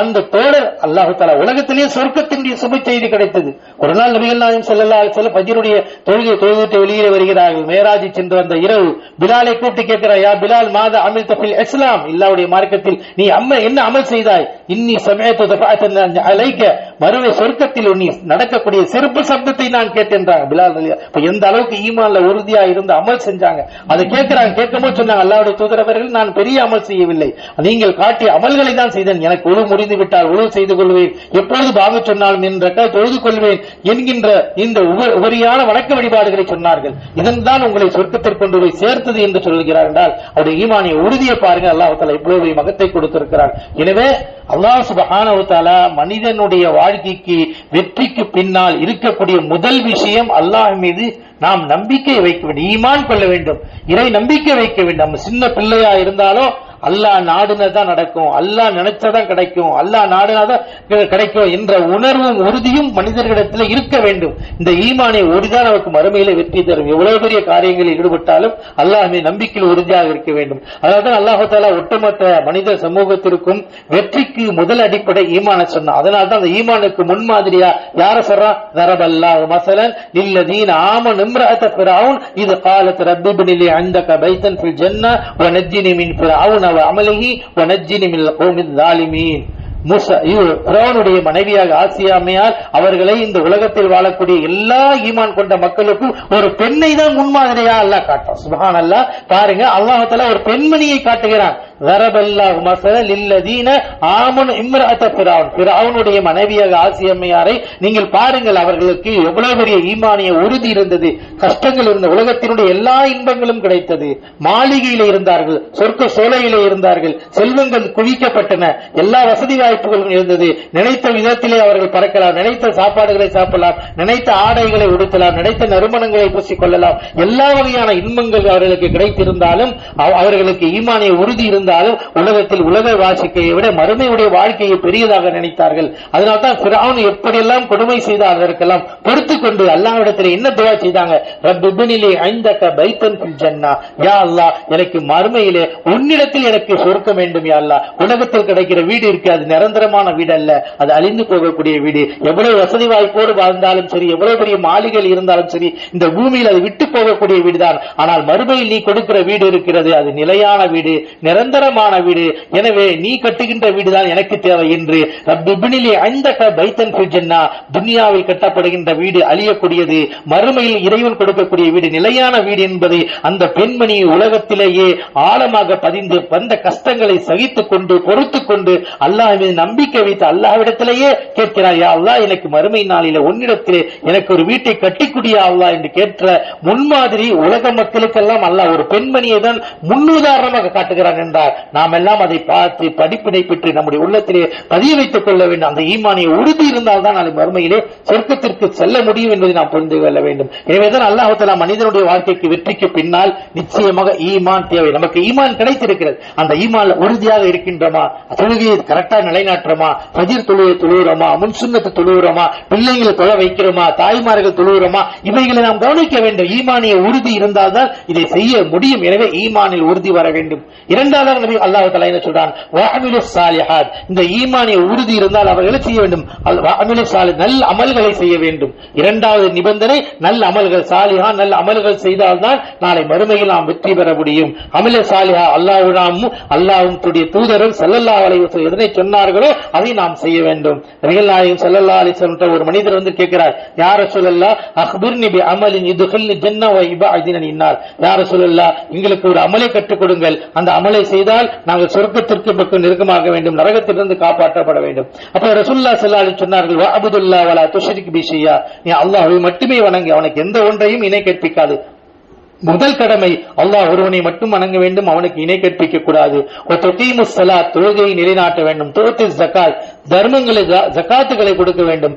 அந்த தோழர் அல்லாஹ் தஆலா உலகத்திலே சொர்க்கத்தினுடைய சுப செய்தி கிடைத்தது. ஒரு நாள் நபிகள் நாயகம் ஸல்லல்லாஹு அலைஹி வஸல்லம் ஃபஜ்ருடைய தொழுகையை வெளியே வருகிறார்கள். மேராஜ் சென்று வந்த இரவு பிலாலை கூப்பிட்டு கேட்கிறார், யா பிலால் மாதா அமில்த ஃபில் இஸ்லாம், அல்லாஹ்வுடைய மார்க்கத்தில் நீ என்ன அமல் செய்தாய்? இன்னி சமயத்து தஃபஅத்தன் அலைக, மறுமை சொர்க்கத்தில் நீ நடக்கக்கூடிய செருப்பு சப்தத்தை நான் கேட்டேன்றாங்க பிலால் ரலியல்லாஹு. இப்ப எந்த அளவுக்கு ஈமான்ல உறுதியா இருந்து அமல் செஞ்சாங்க அதை கேட்கிறாங்க. கேட்கும்போது சொன்னாங்க, அல்லாஹ்வுடைய தூதர் அவர்கள், நான் பெரிய அமல் செய்யவில்லை, நீங்கள் காட்டிய அமல்களை தான் செய்தேன். எனக்கு உழு முறிந்து விட்டால் உழு செய்து கொள்வேன், எப்பொழுது பாங்கு சொன்னாலும் என்ற தொழுது கொள்வேன் என்கின்ற இந்த உபரியான வணக்க வழிபாடுகளை சொன்னார்கள். இதன் தான் உங்களை சொர்க்கத்திற்கு கொண்டு போய் சேர்த்தது என்று சொல்கிறார் என்றால் அவருடைய ஈமானிய உறுதியை பாருங்க. அல்லாஹ் தஆலா இவ்வளவு மகத்தை கொடுத்திருக்கிறார். எனவே அல்லாஹ் சுப்ஹானஹு வ தஆலா மனிதனுடைய வாழ்க்கைக்கு வெற்றிக்கு பின்னால் இருக்கக்கூடிய முதல் விஷயம் அல்லாஹ் மீது நாம் நம்பிக்கை வைக்க வேண்டும், ஈமான் கொள்ள வேண்டும், இறை நம்பிக்கை வைக்க வேண்டும். நம்ம சின்ன பிள்ளையா இருந்தாலும் அல்லாஹ் நாடுனதான் நடக்கும், அல்லாஹ் நினைச்சதான் கிடைக்கும், அல்லாஹ் நாடுனாதான் கிடைக்கும் என்ற உணர்வும் உறுதியும் மனிதர்களிடத்தில் இருக்க வேண்டும். இந்த ஈமானிய உறுதிதான் நமக்கு மறுமையில வெற்றி தரும். எவ்வளவு பெரிய காரியங்களில் ஈடுபட்டாலும் அல்லாஹ் மீது நம்பிக்கையில் உறுதியாக இருக்க வேண்டும். அதாவது அல்லாஹ் தஆலா ஒட்டுமொத்த மனித சமூகத்திற்கும் வெற்றிக்கு முதல் அடிப்படை ஈமான சொன்னான். அதனால்தான் அந்த ஈமானுக்கு முன்மாதிரியா யார சொல்றான்? தரபல்லாஹு மஸலன் லில்லதீன ஆமனு இம்ரஅத ஃபிரௌன் இது قالت رب ابن لي عندك بيتا في الجنة ونجني من فرعون وعمله ونجني من القوم الظالمين. ஃபிரௌனுடைய மனைவியாக ஆசியா அம்மையார் அவர்களை இந்த உலகத்தில் வாழக்கூடிய எல்லா ஈமான் கொண்ட மக்களுக்கும் ஒரு பெண்ணை தான் முன்மாதிரியா அல்லாஹ் காட்டுறான். சுப்ஹானல்லாஹ். பாருங்க, அல்லாஹ் தஆலா ஒரு பெண்மணியை காட்டுகிறான். தரபல்லாஹு மஸலன் லில்லதீன ஆமனு இம்ரஅத ஃபிரௌன், ஃபிரௌனுடைய மனைவியாக ஆசியா அம்மையாரை நீங்கள் பாருங்கள், அவர்களுக்கு எவ்வளவு பெரிய ஈமானிய உறுதி இருந்தது. கஷ்டங்கள் இருந்த, உலகத்தினுடைய எல்லா இன்பங்களும் கிடைத்தது, மாளிகையிலே இருந்தார்கள், சொர்க்க சோலையிலே இருந்தார்கள், செல்வங்கள் குவிக்கப்பட்டன, எல்லா வசதி வாய்ப்புகளும் இருந்தது. நினைத்த விதத்திலே அவர்கள் பறக்கலாம், நினைத்த சாப்பாடுகளை சாப்பிடலாம், நினைத்த ஆடைகளை உடுத்தலாம், நினைத்த நறுமணங்களை பூசிக் கொள்ளலாம், எல்லா வகையான இன்பங்கள் அவர்களுக்கு கிடைத்திருந்தாலும் அவர்களுக்கு ஈமானிய உறுதி இருந்தது. இருந்தாலும் உலகத்தில் உலக வாழ்க்கையை விட மறுமையுடைய வாழ்க்கையை பெரியதாக நினைத்தார்கள். அதனால்தான் ஃபிரௌன் எப்படியெல்லாம் கொடுமை செய்தார் அதற்கெல்லாம் பொறுத்து கொண்டு அல்லாஹ்விடத்தில் என்ன துஆ செய்தாங்க, ரப்பிப்னிலி இந்தக பைத்தன் ஃபில் ஜன்னah, யா அல்லாஹ் எனக்கு மறுமையிலே உன்னிடத்தில் எனக்கு சொர்க்கம் வேண்டும் யா அல்லாஹ். உலகத்தில் கிடைக்கிற வீடு இருக்கு, அது நிரந்தரமான வீடு அல்ல, அது அழிந்து போகக்கூடிய வீடு. எவ்வளவு வசதி வாய்ப்போடு வாழ்ந்தாலும் சரி, எவ்வளவு பெரிய மாளிகைகள் இருந்தாலும் சரி, இந்த பூமியில் அது விட்டு போகக்கூடிய வீடுதான். ஆனால் மறுமையில் நீ கொடுக்கிற வீடு இருக்கிறது, அது நிலையான வீடு, நிரந்தரமான வீடு. எனவே நீ கட்டுகின்ற வீடுதான் எனக்கு தேவை என்று ரப்பிப்னிலி இந்தக பைத்தன் ஃபில் ஜன்னah, துன்யாவில் கட்டப்படுகின்ற வீடு அழியக்கூடியது, மறுமையில் இறைவன் கொடுக்கக்கூடிய வீடு நிலையான வீடு என்பதை அந்த பெண்மணி உலகத்திலேயே ஆழமாக பதிந்து வந்த கஷ்டங்களை சகித்துக் கொண்டு பொறுத்துக் கொண்டு அல்லாஹ் மீது நம்பிக்கை வைத்து அல்லாஹ்விடத்திலேயே கேட்கிறார், யா அல்லாஹ் எனக்கு மறுமை நாளிலே உன்னிடத்திலே எனக்கு ஒரு வீட்டை கட்டிக்குடியா அல்லாஹ் என்று கேட்ட முன்மாதிரி உலக மக்களுக்கெல்லாம் அல்லாஹ் ஒரு பெண்மணியை தான் முன்னுதாரணமாக காட்டுகிறான் என்றார். நாம் எல்லாம் அதை பார்த்து படிப்பினை பெற்று நம்முடைய உள்ளத்திலே பதிய வைத்துக் கொள்ள வேண்டும். அந்த ஈமானிய உறுதி இருந்தால் தான் நாளை மறுமையிலே சொர்க்கத்திற்கு செல்ல முடியும் என்பதை நாம் புரிந்து கொள்ள வேண்டும். எனவேதான் அல்லாஹ் தஆலா மனிதனுடைய வாழ்க்கைக்கு வெற்றிக்கு பின்னால் நிச்சயமாக ஈமான் தேவை. நமக்கு ஈமான் கிடைத்திருக்கிறது, அந்த ஈமான்ல உறுதியாக இருக்கின்றோமா, தொழுகையை கரெக்டா நிலைநாட்டுறோமா, ஃபஜ்ர் தொழுகை தொழுகிறோமா, முன்சுன்னத்து தொழுகிறோமா, பிள்ளைகளை தொழ வைக்கிறோமா, தாய்மார்கள் தொழுகிறோமா, இவைகளை நாம் கவனிக்க வேண்டும். ஈமானிய உறுதி இருந்தால்தான் இதை செய்ய முடியும். எனவே ஈமானில் உறுதி வர வேண்டும். இரண்டாவது நபி அல்லாஹ் தஆலா என்ன சொல்றான், வஅமிலுஸ் சாலிஹாத், இந்த ஈமானிய உறுதி இருந்தால் அவர்களை செய்ய வேண்டும், வஅமிலுஸ் சாலிஹ் நல்ல அமல்களை செய்ய வேண்டும். இரண்டாவது நிபந்தனை நல்ல அமல்கள், சாலிஹா நல்ல அமல்கள் செய்தால்தான் நாளை மறுமையில் நாம் வெற்றி பெற முடியும். அமல சாலிஹா அல்லாஹ்வும் தூதரும் ஸல்லல்லாஹு அலைஹி வஸல்லம் எதனை சொன்னார்களோ அதை நாம் செய்ய வேண்டும். நபிகள் நாயகம் ஸல்லல்லாஹு அலைஹி வஸல்லம் ஒரு மனிதர் வந்து கேட்கிறார், யா ரசூலல்லாஹ் அக்பிர்னி பி அமலின் யுத்கில்னி ஜன்னah வ யுபஅதினி அன்னார், யா ரசூலல்லாஹ் எங்களுக்கு ஒரு அமலை கற்றுக் கொடுங்கள், அந்த அமலை செய்தால் நாங்கள் சொர்க்கத்திற்கு பக்கம் நெருக்கமாக வேண்டும், நரகத்திலிருந்து காப்பாற்றப்பட வேண்டும். அப்ப ரசூலுல்லாஹ் ஸல்லல்லாஹு அலைஹி சொன்னார்கள், வ அப்துல்லாஹ் வலா துஷ்ரிக் பி ஷையா, நீ அல்லாஹ்வை மட்டுமே வணங்கு, அவனுக்கு எந்த ஒன்றையும் இணை கற்பிக்காது. முதல் கடமை அல்லாஹ் ஒருவனை மட்டும் வணங்க வேண்டும், அவனுக்கு இணை கற்பிக்க கூடாது. தொழுகையை நிலைநாட்ட வேண்டும். ஜகாத் தர்மங்களை ஜகாத்துகளை கொடுக்க வேண்டும்.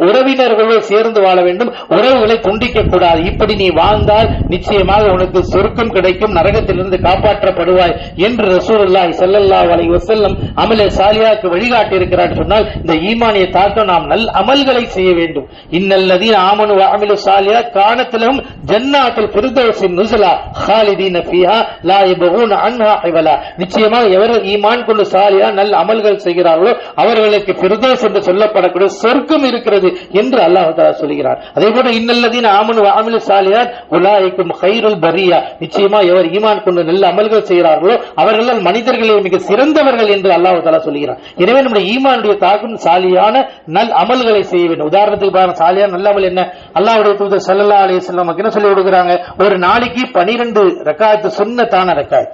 உறவினர்களோடு சேர்ந்து வாழ வேண்டும், உறவுகளை துண்டிக்க கூடாது. இப்படி நீ வாழ்ந்தால் நிச்சயமாக உனக்கு சொர்க்கம் கிடைக்கும், நரகத்திலிருந்து காப்பாற்றப்படுவாய் என்று ரசூலுல்லாஹி ஸல்லல்லாஹு அலைஹி வஸல்லம் அமலே சாலியாக்கு வழிகாட்டி இருக்கிறார். சொன்னால் இந்த ஈமானிய தாக்கம் நாம் நல்ல அமல்களை செய்ய வேண்டும். இன்னல்லதீன ஆமனு வ அமிலு சாலியாத் கானத் லஹும் ஜன்னாத்துல் ஃபிர்தௌஸின் நுஸலா ஹாலிதீன ஃபீஹா லா யபூன அன்ஹா ஹிவலா, நிச்சயமாக எவர்கள் ஈமான் கொண்டு சாலியா நல்ல அமல்கள் செய்கிறார்களோ அவர்களுக்கு ஃபிர்தௌஸ் என்று சொல்லப்படக்கூடிய சொர்க்கம் இருக்கிறது என்று அல்லாஹ் தஆலா சொல்கிறார். அதேபோல இன்னல்லதீன ஆமனு வ அமிலு சாலியாத் உலாயிகும் கைருல் பரியா, நிச்சயமாக எவர் ஈமான் கொண்டு நல்ல அமல்கள் செய்கிறார்களோ அவர்கள் மனிதர்களில் மிக சிறந்தவர்கள் என்று அல்லாஹ் தஆலா சொல்கிறார். எனவே நம்முடைய ஈமானுடைய தாக்கம் சாலியான நல் அமல்களை செய்ய வேண்டும். உதாரணத்துக்கு பாருங்க, சாலியான நல்ல அமல் என்ன, அல்லாஹ்வுடைய தூதர் ஸல்லல்லாஹு அலைஹி வஸல்லம் நமக்கு என்ன சொல்லி கொடுக்குறாங்க, ஒரு நாளைக்கு 12 ரக்காத் சுன்னத்தான ரக்காத்,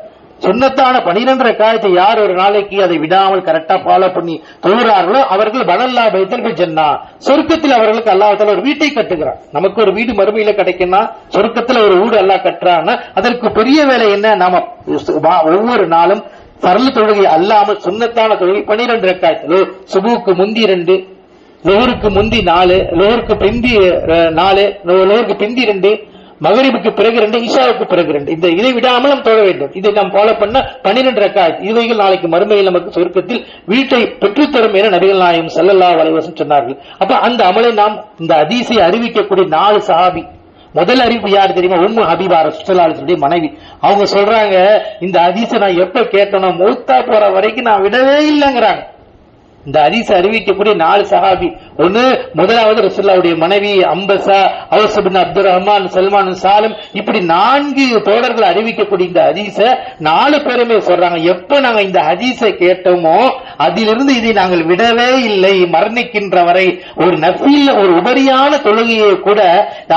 சுன்னத்தான 12 ரக்காயத்தை யார் ஒரு நாளைக்கு அதை விடாமல் கரெக்டா ஃபாலோ பண்ணி தொழுகிறார்களோ அவர்கள் பனல்லா பைத்தல் ஃபில் ஜன்னah, சொர்க்கத்தில் அவர்களுக்கு அல்லாஹ் தஆலா ஒரு வீட்டை கட்டுகிறார். நமக்கு ஒரு வீடு மறுமையில கிடைக்கும்னா சொர்க்கத்தில் ஒரு வீடு அல்லாஹ் கட்டுறான்னா அதற்கு பெரிய வேலை என்ன, நாம ஒவ்வொரு நாளும் ஃபர்ல் தொழுகை அல்லாமல் சுன்னத்தான தொழுகை 12 ரக்காயத், சுபுக்கு முந்தி 2, லோஹருக்கு முந்தி 4, லோஹருக்கு பிந்தி 4, லோஹருக்கு பிந்தி 2, மகரிபுக்கு பிறகு 2, இஷாவுக்கு பிறகு 2. இதை விடாமல் நாம் தொழ வேண்டும். இதை நாம் ஃபாலோ பண்ண 12 ரக்காத், இவைகள் நாளைக்கு மறுமையில் நமக்கு சொர்க்கத்தில் வீட்டை பெற்றுத்தரும் என நபிகள் நாயகம் ஸல்லல்லாஹு அலைஹி வஸல்லம் சொன்னார்கள். அப்ப அந்த அமலை நாம் இந்த ஹதீஸை அறிவிக்கக்கூடிய 4 சஹாபி, முதல் அறிவிப்பு யார் தெரியுமா, உம்மு ஹபீபா ரசூலுல்லாஹி அலைஹி வஸல்லம் மனைவி. அவங்க சொல்றாங்க, இந்த ஹதீஸை நான் எப்ப கேட்டேனோ மௌத்தா போற வரைக்கும் நான் விடவே இல்லைங்கிறாங்க. இந்த ஹதீஸ் அறிவிக்கக்கூடிய 4 சஹாபி, ஒன்னு முதலாவது ரசூலுல்லாஹ்வுடைய மனைவி அம்பஸா, அவுஸ் இப்னு அப்துர் ரஹ்மான், சல்மான் சாலிம், இப்படி 4 தோழர்கள் அறிவிக்கக்கூடிய இந்த ஹதீஸ 4 பேருமே சொல்றாங்க, எப்ப நாங்க இந்த ஹதீஸை கேட்டோமோ அதிலிருந்து இதை நாங்கள் விடவே இல்லை, மரணிக்கின்ற வரை. ஒரு நஃபில், ஒரு உபரியான தொழுகையை கூட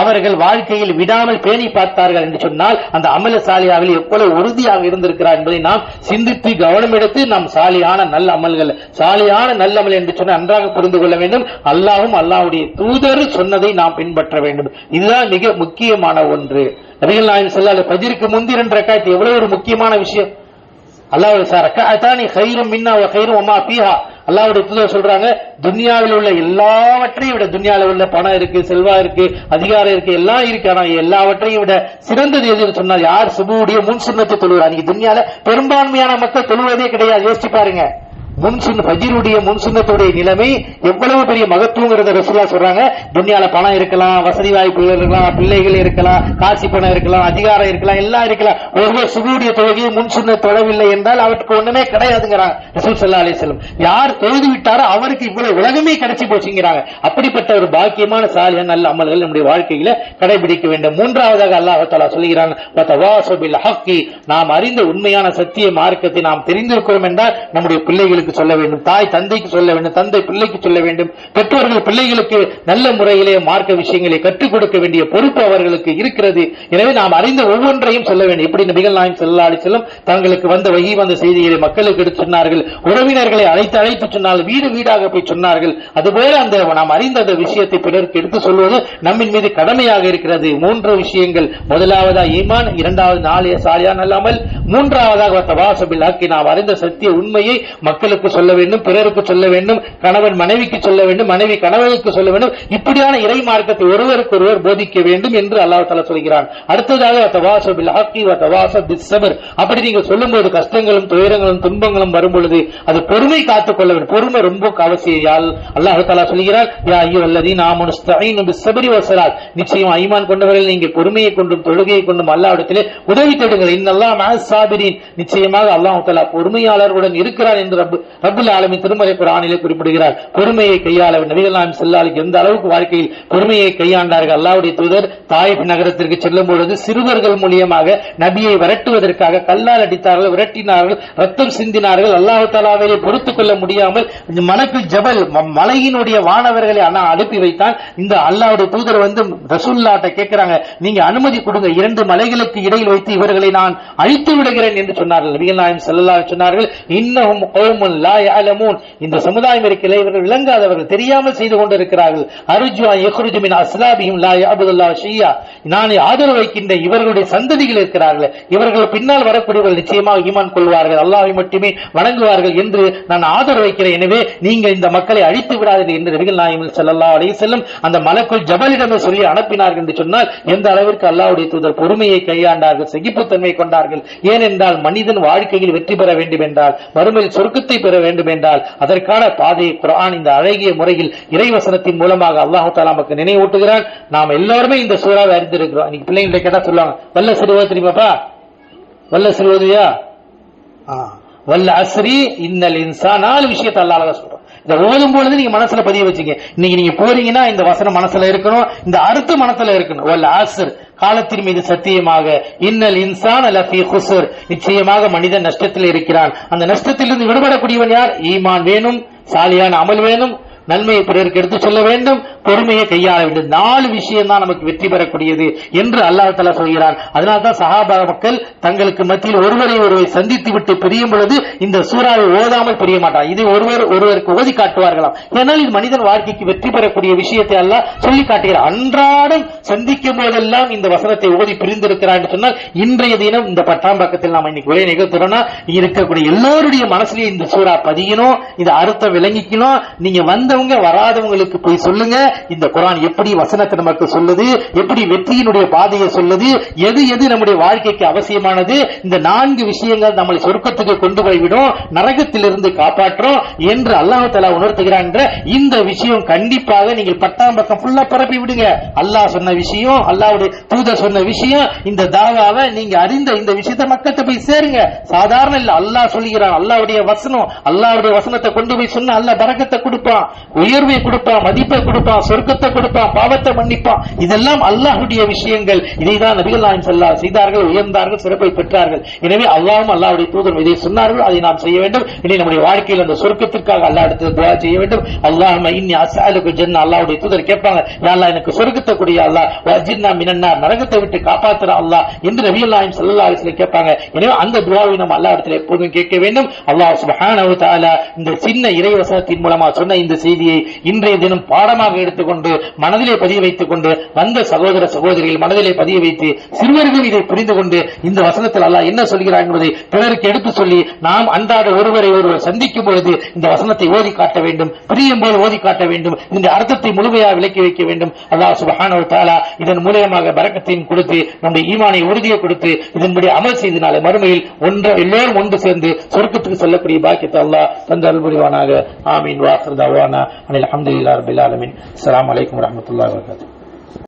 அவர்கள் வாழ்க்கையில் விடாமல் பேணி பார்த்தார்கள் என்று சொன்னால் அந்த அமல சாலியாவில் எவ்வளவு உறுதியாக இருந்திருக்கிறார் என்பதை நாம் சிந்தித்து கவனம் எடுத்து நாம் சாலியான நல்ல அமல்கள், சாலியான நல்லமல் என்று சொன்ன நன்றாக புரிந்து கொள்ள வேண்டும். அல்லாஹ்வும் அல்லாஹ்வுடைய தூதர் சொன்னதை நாம் பின்பற்ற வேண்டும். இதுதான் மிக முக்கியமான ஒன்று. நபிகள் நாயகம் ஸல்லல்லாஹு அலைஹி வஸல்லம் ஃபஜ்ருக்கு முந்தி 2 ரக்காத் எவ்வளவு ஒரு முக்கியமான விஷயம். அல்லாஹ் ரக்காத்தானி கைரும் மின்னா வ கைரும் வமா ஃபீஹா, அல்லாஹ்வுடைய தூதர் சொல்றாங்க, துன்யாவில் உள்ள எல்லாவற்றையும் விட, துன்யாவில் உள்ள பணம் இருக்கு, செல்வா இருக்கு, அதிகாரம் இருக்கு, எல்லாம் இருக்கு, ஆனா எல்லாவற்றையும் விட சிறந்தது எதுன்னு சொன்னா யார் சுபுடைய முன் சுன்னத்தை தொழுகிறார். நீங்க துன்யால பெரும்பான்மையான மக்கள் தொழுவதே கிடையாது. யோசிச்சு பாருங்க, ஃபஜ்ருடைய முன்சுன்னத்துடைய நிலைமை எவ்வளவு பெரிய மகத்துவங்கிறத ரசூலுல்லாஹ் சொல்றாங்க. துன்யால பணம் இருக்கலாம், வசதி வாய்ப்புகள் இருக்கலாம், பிள்ளைகள் இருக்கலாம், காசி பணம் இருக்கலாம், அதிகாரம் இருக்கலாம், எல்லாம் இருக்கலாம். ஒருவர் சுபுடைய தொழுகையை முன்சுன்னத் தொழவில்லை என்றால் அவருக்கு ஒண்ணுமே கிடையாதுங்கிறாங்க ரசூல் ஸல்லல்லாஹு அலைஹி வஸல்லம். யார் தொழுது விட்டாரோ அவருக்கு இவ்வளவு உலகமே கிடைச்சி போச்சுங்கிறாங்க. அப்படிப்பட்ட ஒரு பாக்கியமான சாலியான நல்ல அமல்கள் நம்முடைய வாழ்க்கையில கடைபிடிக்க வேண்டும். மூன்றாவதாக அல்லாஹ் தஆலா சொல்கிறான், வதவாஸு பில் ஹக்கி, நாம் அறிந்த உண்மையான சத்திய மார்க்கத்தை நாம் தெரிந்திருக்கிறோம் என்றால் நம்முடைய பிள்ளைகளுக்கு சொல்ல வேண்டும், தாய் தந்தைக்கு சொல்ல வேண்டும், தந்தை பிள்ளைக்கு சொல்ல வேண்டும், பெற்றோர்கள் பிள்ளைகளுக்கு நல்ல முறையிலே மார்க்க விஷயங்களை கற்றுக் கொடுக்க வேண்டிய பொறுப்பு அவர்களுக்கு இருக்கிறது. எனவே நாம் அறிந்த ஒவ்வொன்றையும் சொல்ல வேண்டும். எப்படி நபிகள் நாயகம் ஸல்லல்லாஹு அலைஹி வஸல்லம் தங்களுக்கு வந்த வஹி வந்த செய்திகளை மக்களுக்கு எடுத்து சொன்னார்கள், உறவினர்களை அழைத்து சொன்னால் வீடு வீடாக போய் சொன்னார்கள். அதுபோல அந்த நாம் அறிந்த அந்த விஷயத்தை பிறருக்கு எடுத்து சொல்வது நம்மின் மீது கடமையாக இருக்கிறது. மூன்று விஷயங்கள், முதலாவதாக ஈமான், இரண்டாவது நாளைய சாலியான அமல், மூன்றாவதாக தவாஸு பில் ஹக்கி, நாம் அறிந்த சத்திய உண்மையை மக்களுக்கு சொல்ல வேண்டும், பிறருக்கு சொல்ல வேண்டும், கணவன் மனைவிக்கு சொல்ல வேண்டும், மனைவி கணவனுக்கு சொல்ல வேண்டும். இப்படியான இறை மார்க்கத்தை ஒருவருக்கு ஒருவர் போதிக்க வேண்டும் என்று அல்லாஹ் தஆலா சொல்கிறான். அடுத்ததாக தவாஸு பில் ஹக்கி வ தவாஸு பிஸ் ஸப்ர், அப்படி நீங்க சொல்லும்போது கஷ்டங்களும் துயரங்களும் துன்பங்களும் வரும் பொழுது அது பொறுமை காத்துக் கொள்ள வேண்டும். பொறுமை ரொம்ப அவசியம். அல்லாஹ் தஆலா சொல்கிறார், யா அய்யுஹல்லதீன ஆமனு இஸ்தஈனு பிஸ் ஸப்ரி வஸ் ஸலாத், நிச்சயம் ஈமான் கொண்டவர்கள் நீங்கள் பொறுமையை கொண்டும் தொழுகையை கொண்டும் அல்லாஹ்விடத்திலே உதவி தேடுங்கள். இன்னல்லாஹ மஅஸ் ஸாபிரீன், நிச்சயமாக அல்லாஹ் தஆலா பொறுமையாளர்களுடன் இருக்கிறார் என்று ரப்புல் ஆலமீன் திருமறை குர்ஆனிலே குறிப்பிடுகிறார். பொறுமையை கையாள நபிகள் நாயகம் ஸல்லல்லாஹு அலைஹி வஸல்லம் எந்த அளவுக்கு வாழ்க்கையில் பொறுமையை கையாண்டார்கள். அல்லாஹ்வுடைய தூதர் தாயிப் நகரத்திற்கு செல்லும் பொழுது சிறுவர்கள் மூலமாக நபியை விரட்டுவதற்காக கல்லால் அடித்தார்கள், விரட்டினார்கள், ரத்தம் சிந்தினார்கள். அல்லாஹ் தஆலாவை பொறுத்துக் கொள்ள முடியாமல் மலக்குல் ஜபல் மலையினுடைய வானவர்களை அனுப்பி வைத்தான். இந்த அல்லாஹ்வுடைய தூதர் வந்து ரசூலுல்லாஹ்ட்ட கேட்கிறாங்க, நீங்க அனுமதி கொடுங்க, 2 மலைகளுக்கு இடையில் வைத்து இவர்களை நான் அழித்து விடுகிறேன் என்று சொன்னார்கள். நபிகள் நாயகம் ஸல்லல்லாஹு அலைஹி சொன்னார்கள், இன்னஹும் கௌமுன் லா யஅலமூன், இந்த சமுதாயம் இருக்கிற இவர்கள் விளங்காதவர்கள், தெரியாமல் செய்து கொண்டிருக்கிறார்கள். அர்ஜு அன் யக்ருஜு மின் அஸ்லாபிஹிம் லா யஅபுதுல்லாஹ் ஷையா, நான் ஆதரவு வைக்கின்ற இவர்களுடைய சந்ததிகள் இருக்கிறார்கள், இவர்கள் பின்னால் வரக்கூடியவர்கள் நிச்சயமாக ஈமான் கொள்வார்கள், அல்லாஹ்வை மட்டுமே வணங்குவார்கள் என்று நான் ஆதரவு வைக்கிறேன். எனவே நீங்கள் இந்த மக்களை அழித்து விடாதீர்கள் என்று நபிகள் நாயகம் ஸல்லல்லாஹு அலைஹி வஸல்லம் அந்த மலக்குல் ஜபலிடமே சொல்லி அனுப்பினார்கள் என்று சொன்னால் எந்த அளவிற்கு அல்லாஹ்வுடைய தூதர் பொறுமையை கையாண்டார்கள், சகிப்புத்தன்மை கொண்டார்கள். ஏனென்றால் மனிதன் வாழ்க்கையில் வெற்றி பெற வேண்டும் என்றால், மறுமையில் சொர்க்கத்தை பெற வேண்டும் என்றால் அதற்கான பாதையை குர்ஆன் இந்த அழகிய முறையில் இறைவசனத்தின் மூலமாக அல்லாஹ் தஆலா நமக்கு நினைவூட்டுகிறான். நாம் எல்லாருமே இந்த சூறாவை அறிந்திருக்கிறோம். இன்னைக்கு பிள்ளைங்களை கேட்டா சொல்லுவாங்க, வல்ல சிறுவ தெரியுமாப்பா, வல்ல சிறுவதையா, வல்ல அஸ்ரி இன்னல் இன்சான், 4 விஷயத்தை அல்லாஹ் சொல்றோம். இதை ஓதும் பொழுது நீங்க மனசுல பதிய வச்சுங்க. இன்னைக்கு நீங்க போறீங்கன்னா இந்த வசனம் மனசுல இருக்கணும், இந்த அர்த்தம் மனசுல இருக்கணும். வல்ல அஸ்ர், காலத்தின் மீது சத்தியமாக, இன்னல் இன்சான லஃபீ குஸ்ர், நிச்சயமாக மனிதன் நஷ்டத்தில் இருக்கிறான். அந்த நஷ்டத்திலிருந்து விடுபடக்கூடியவன் யார்? ஈமான் வேணும், சாலியான அமல் வேணும், நன்மையை பிறருக்கு எடுத்து சொல்ல வேண்டும், பொறுமையை கையாள வேண்டும். 4 விஷயம் தான் நமக்கு வெற்றி பெறக்கூடியது என்று அல்லாஹ் தஆலா சொல்கிறான். அதனால்தான் சஹாபா மக்கள் தங்களுக்கு மத்தியில் ஒருவரை சந்தித்து விட்டு பிரியும் பொழுது இந்த சூறாவை ஓதாமல் பிரிய மாட்டார். இது ஒருவருக்கு ஓதி காட்டுவார்களாம். ஏனால் இது மனிதன் வாழ்க்கைக்கு வெற்றி பெறக்கூடிய விஷயத்தை அல்லாஹ் சொல்லி காட்டுகிறார். அன்றாடம் சந்திக்கும் போதெல்லாம் இந்த வசனத்தை ஓதி பிரிந்திருக்கிறார் என்று சொன்னால் இன்றைய தினம் இந்த 10ஆம் பக்கத்தில் நாம் இன்னைக்கு ஒரே நிகழ்த்துறோம்னா இருக்கக்கூடிய எல்லோருடைய மனசுலயும் இந்த சூறா பதியணும், இந்த அர்த்தம் விளங்கிக்கணும். நீங்க வந்தவங்க வராதவங்களுக்கு போய் சொல்லுங்க, இந்த குர்ஆன் எப்படி வசனத்தை நமக்கு சொல்லுது, எப்படி வெற்றியினுடைய பாதையை சொல்லுது, எது எது நம்முடைய வாழ்க்கைக்கு அவசியமானது. இந்த 4 விஷயங்கள் நம்மளை சொர்க்கத்துக்கு கொண்டு போய்விடும், நரகத்திலிருந்து காப்பாற்றும் என்று அல்லாஹ் தஆலா உணர்த்துகிறான். இந்த விஷயம் கண்டிப்பாக நீங்கள் 10ஆம் பக்கம் ஃபுல்லா பரப்பி விடுங்க. அல்லாஹ் சொன்ன விஷயம், அல்லாஹ்வுடைய தூதர் சொன்ன விஷயம், இந்த தாவாவை நீங்க அறிந்த இந்த விஷயத்தை மக்கள்கிட்ட போய் சேருங்க. சாதாரண இல்ல, அல்லாஹ் சொல்கிறான், அல்லாஹ்வுடைய வசனம், அல்லாஹ்வுடைய வசனத்தை கொண்டு போய் சொன்னா அல்லாஹ் பரக்கத்தை கொடுப்பான், உயர்வை கொடுப்பான், மதிப்பை கொடுப்பான், சொர்க்கத்தை கொடுப்பான், பாவத்தை மன்னிப்பான். இதெல்லாம் அல்லாஹ்வுடைய விஷயங்கள். இதைதான் நபிகள் நாயகம் ஸல்லல்லாஹு அலைஹி செய்தார்கள், உயர்ந்தார்கள், சிறப்பை பெற்றார்கள். எனவே அல்லாஹ்வும் அல்லாஹ்வுடைய தூதரும் இதை சொன்னார்கள், அதை நாம் செய்ய வேண்டும். இனி நம்முடைய வாழ்க்கையில் அந்த சொர்க்கத்திற்காக அல்லாஹ் இடத்தில் துஆ செய்ய வேண்டும். அல்லாஹும்ம இன்னி அஸ்அலுக ஜன்னah, அல்லாஹ்வுடைய தூதர் கேட்பாங்க, யா அல்லாஹ் எனக்கு சொர்க்கத்தை கொடு யா அல்லாஹ், வஜின்னா மினன் நார், நரகத்தை விட்டு காப்பாத்துற அல்லாஹ் என்று நபிகள் நாயகம் ஸல்லல்லாஹு அலைஹி வஸல்லம் கேட்பாங்க. எனவே அந்த துஆவை நாம் அல்லாஹ் இடத்தில் எப்போதும் கேட்க வேண்டும். அல்லாஹ் சுப்ஹானஹு வ தஆலா இந்த சின்ன இறைவசனத்தின் மூலமாக சொன்ன இந்த செய்தியை இன்றைய தினம் பாடமாக எடுத்துக்கொண்டு மனதிலே பதிய வைத்துக் கொண்டு வந்த சகோதர சகோதரிகள் மனதிலே பதிய வைத்து சிறுவர்கள் இதை புரிந்து கொண்டு இந்த வசனத்தில் அல்லாஹ் என்ன சொல்கிறார் என்பதை பிறருக்கு எடுத்து சொல்லி நாம் அன்றாட ஒருவரை ஒருவர் சந்திக்கும் பொழுது இந்த வசனத்தை ஓதி காட்ட வேண்டும், பிரியும் போது ஓதி காட்ட வேண்டும், இந்த அர்த்தத்தை முழுமையாக விளக்கி வைக்க வேண்டும். அல்லாஹ் சுப்ஹானஹு வ தஆலா இதன் மூலமாக பரக்கத்தையும் கொடுத்து நம்முடைய ஈமானை உறுதியை கொடுத்து இதன்படி அமல் செய்தனால மறுமையில் எல்லோரும் ஒன்று சேர்ந்து சொர்க்கத்துக்கு செல்லக்கூடிய பாக்கியத்தை அல்லாஹ் தந்து அருள் புரிவானாக. ஆமீன். வாஹிர் தஅவானா அனில் ஹம்துலில்லாஹி ரப்பில் ஆலமீன். அஸ்ஸலாமு அலைக்கும் வரஹ்மத்துல்லாஹி வபரகாத்துஹு.